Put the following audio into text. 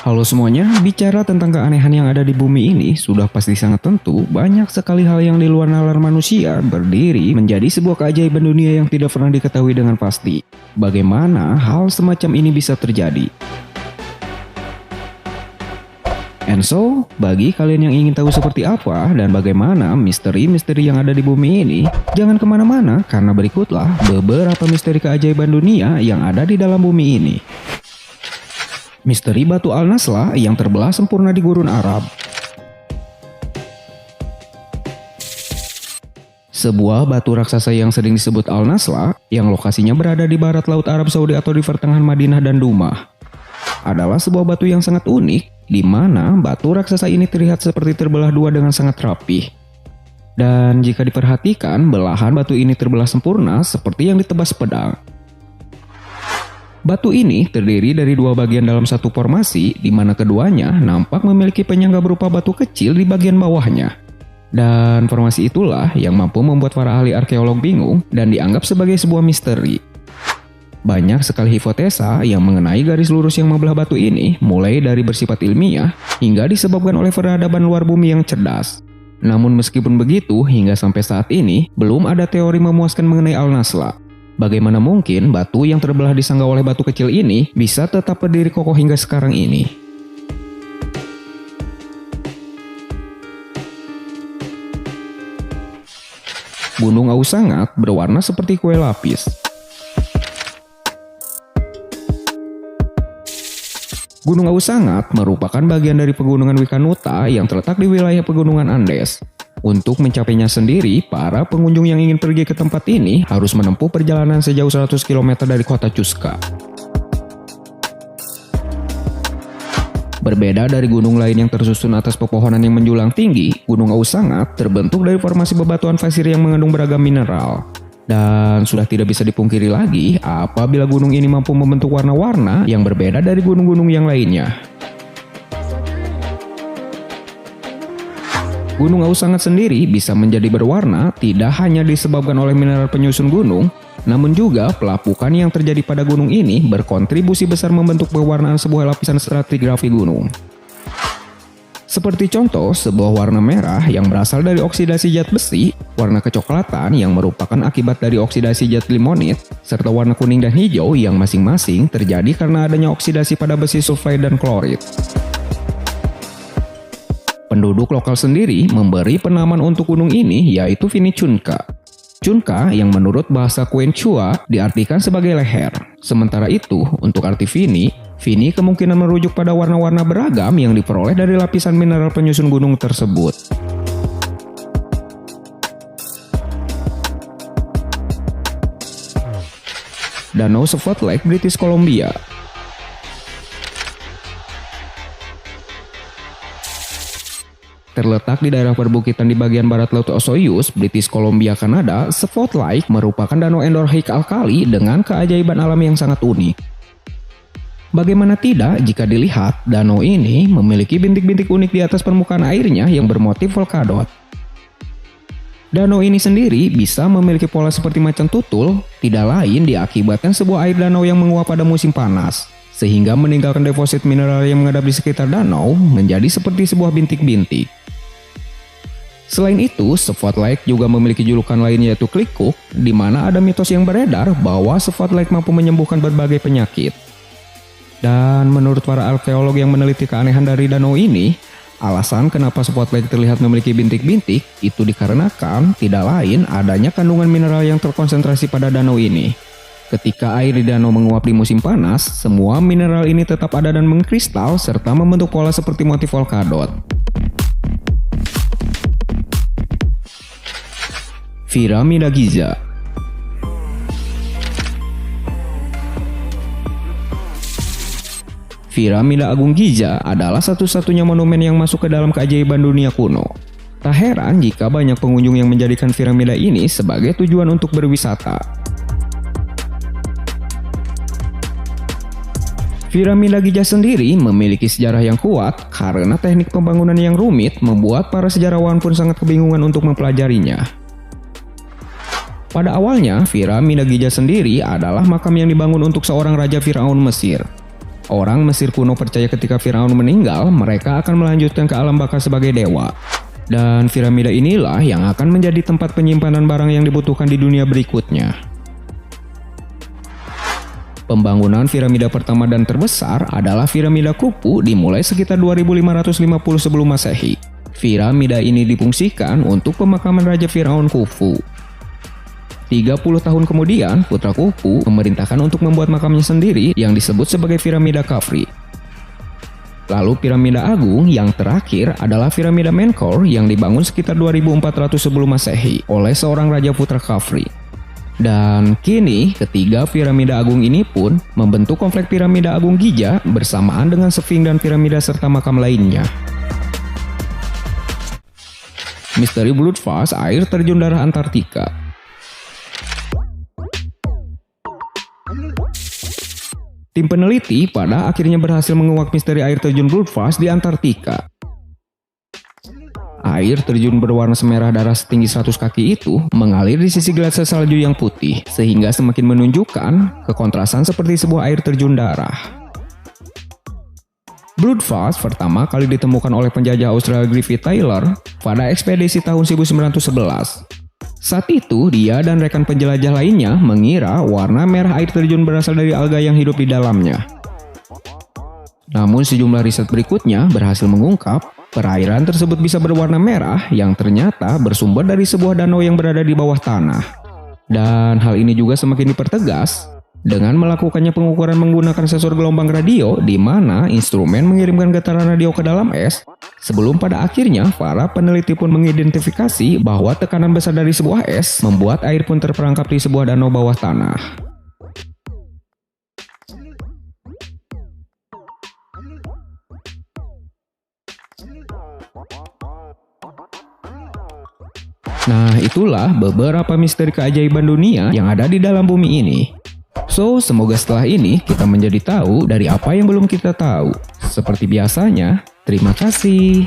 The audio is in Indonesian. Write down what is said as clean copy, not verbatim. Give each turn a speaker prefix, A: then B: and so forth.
A: Halo semuanya, bicara tentang keanehan yang ada di bumi ini, sudah pasti sangat tentu banyak sekali hal yang di luar nalar manusia berdiri menjadi sebuah keajaiban dunia yang tidak pernah diketahui dengan pasti. Bagaimana hal semacam ini bisa terjadi? And so, bagi kalian yang ingin tahu seperti apa dan bagaimana misteri-misteri yang ada di bumi ini, jangan kemana-mana karena berikutlah beberapa misteri keajaiban dunia yang ada di dalam bumi ini. Misteri batu Al-Nasla yang terbelah sempurna di Gurun Arab. Sebuah batu raksasa yang sering disebut Al-Nasla, yang lokasinya berada di barat laut Arab Saudi atau di pertengahan Madinah dan Dumah, adalah sebuah batu yang sangat unik, di mana batu raksasa ini terlihat seperti terbelah dua dengan sangat rapih. Dan jika diperhatikan, belahan batu ini terbelah sempurna seperti yang ditebas pedang. Batu ini terdiri dari dua bagian dalam satu formasi, di mana keduanya nampak memiliki penyangga berupa batu kecil di bagian bawahnya. Dan formasi itulah yang mampu membuat para ahli arkeolog bingung dan dianggap sebagai sebuah misteri. Banyak sekali hipotesa yang mengenai garis lurus yang membelah batu ini, mulai dari bersifat ilmiah hingga disebabkan oleh peradaban luar bumi yang cerdas. Namun meskipun begitu, hingga sampai saat ini belum ada teori memuaskan mengenai Al-Nasla. Bagaimana mungkin batu yang terbelah disangga oleh batu kecil ini bisa tetap berdiri kokoh hingga sekarang ini? Gunung Ausangat berwarna seperti kue lapis. Gunung Ausangat merupakan bagian dari pegunungan Wikanuta yang terletak di wilayah pegunungan Andes. Untuk mencapainya sendiri, para pengunjung yang ingin pergi ke tempat ini harus menempuh perjalanan sejauh 100 km dari kota Cusca. Berbeda dari gunung lain yang tersusun atas pepohonan yang menjulang tinggi, Gunung Ausangat terbentuk dari formasi bebatuan pasir yang mengandung beragam mineral. Dan sudah tidak bisa dipungkiri lagi apabila gunung ini mampu membentuk warna-warna yang berbeda dari gunung-gunung yang lainnya. Gunung Ausangat sendiri bisa menjadi berwarna tidak hanya disebabkan oleh mineral penyusun gunung, namun juga pelapukan yang terjadi pada gunung ini berkontribusi besar membentuk pewarnaan sebuah lapisan stratigrafi gunung. Seperti contoh, sebuah warna merah yang berasal dari oksidasi zat besi, warna kecoklatan yang merupakan akibat dari oksidasi zat limonit, serta warna kuning dan hijau yang masing-masing terjadi karena adanya oksidasi pada besi sulfide dan klorid. Penduduk lokal sendiri memberi penamaan untuk gunung ini yaitu Vini Chunka. Chunka yang menurut bahasa Quechua diartikan sebagai leher. Sementara itu, untuk arti Vini kemungkinan merujuk pada warna-warna beragam yang diperoleh dari lapisan mineral penyusun gunung tersebut. Danau Spot Lake, British Columbia. Terletak di daerah perbukitan di bagian barat Laut Osoyoos, British Columbia, Kanada, Spot Lake merupakan danau endorhik alkali dengan keajaiban alam yang sangat unik. Bagaimana tidak jika dilihat, danau ini memiliki bintik-bintik unik di atas permukaan airnya yang bermotif polkadot. Danau ini sendiri bisa memiliki pola seperti macan tutul, tidak lain diakibatkan sebuah air danau yang menguap pada musim panas, sehingga meninggalkan deposit mineral yang mengendap di sekitar danau menjadi seperti sebuah bintik-bintik. Selain itu, Spot Lake juga memiliki julukan lain yaitu Klikuk, di mana ada mitos yang beredar bahwa Spot Lake mampu menyembuhkan berbagai penyakit. Dan menurut para arkeolog yang meneliti keanehan dari danau ini, alasan kenapa Spot Lake terlihat memiliki bintik-bintik itu dikarenakan tidak lain adanya kandungan mineral yang terkonsentrasi pada danau ini. Ketika air di danau menguap di musim panas, semua mineral ini tetap ada dan mengkristal serta membentuk pola seperti motif polkadot. Piramida Giza. Piramida Agung Giza adalah satu-satunya monumen yang masuk ke dalam keajaiban dunia kuno. Tak heran jika banyak pengunjung yang menjadikan piramida ini sebagai tujuan untuk berwisata. Piramida Giza sendiri memiliki sejarah yang kuat karena teknik pembangunan yang rumit membuat para sejarawan pun sangat kebingungan untuk mempelajarinya. Pada awalnya, piramida Giza sendiri adalah makam yang dibangun untuk seorang raja Firaun Mesir. Orang Mesir kuno percaya ketika Firaun meninggal, mereka akan melanjutkan ke alam baka sebagai dewa. Dan piramida inilah yang akan menjadi tempat penyimpanan barang yang dibutuhkan di dunia berikutnya. Pembangunan piramida pertama dan terbesar adalah piramida Khufu dimulai sekitar 2550 sebelum Masehi. Piramida ini difungsikan untuk pemakaman Raja Firaun Khufu. 30 tahun kemudian, putra Khufu memerintahkan untuk membuat makamnya sendiri yang disebut sebagai piramida Khafre. Lalu piramida agung yang terakhir adalah piramida Menkaure yang dibangun sekitar 2400 sebelum Masehi oleh seorang raja putra Khafre. Dan kini ketiga piramida agung ini pun membentuk kompleks piramida agung Giza bersamaan dengan Sphinx dan piramida serta makam lainnya. Misteri Bloodfast Air Terjun Darah Antartika. Tim peneliti pada akhirnya berhasil menguak misteri air terjun Bloodfast di Antartika. Air terjun berwarna semerah darah setinggi 100 kaki itu mengalir di sisi glasir salju yang putih, sehingga semakin menunjukkan kekontrasan seperti sebuah air terjun darah. Bloodfast pertama kali ditemukan oleh penjajah Australia Griffith Taylor pada ekspedisi tahun 1911. Saat itu, dia dan rekan penjelajah lainnya mengira warna merah air terjun berasal dari alga yang hidup di dalamnya. Namun sejumlah riset berikutnya berhasil mengungkap perairan tersebut bisa berwarna merah yang ternyata bersumber dari sebuah danau yang berada di bawah tanah. Dan hal ini juga semakin dipertegas dengan melakukannya pengukuran menggunakan sensor gelombang radio di mana instrumen mengirimkan getaran radio ke dalam es, sebelum pada akhirnya para peneliti pun mengidentifikasi bahwa tekanan besar dari sebuah es membuat air pun terperangkap di sebuah danau bawah tanah. Nah, itulah beberapa misteri keajaiban dunia yang ada di dalam bumi ini. So, semoga setelah ini kita menjadi tahu dari apa yang belum kita tahu. Seperti biasanya, terima kasih.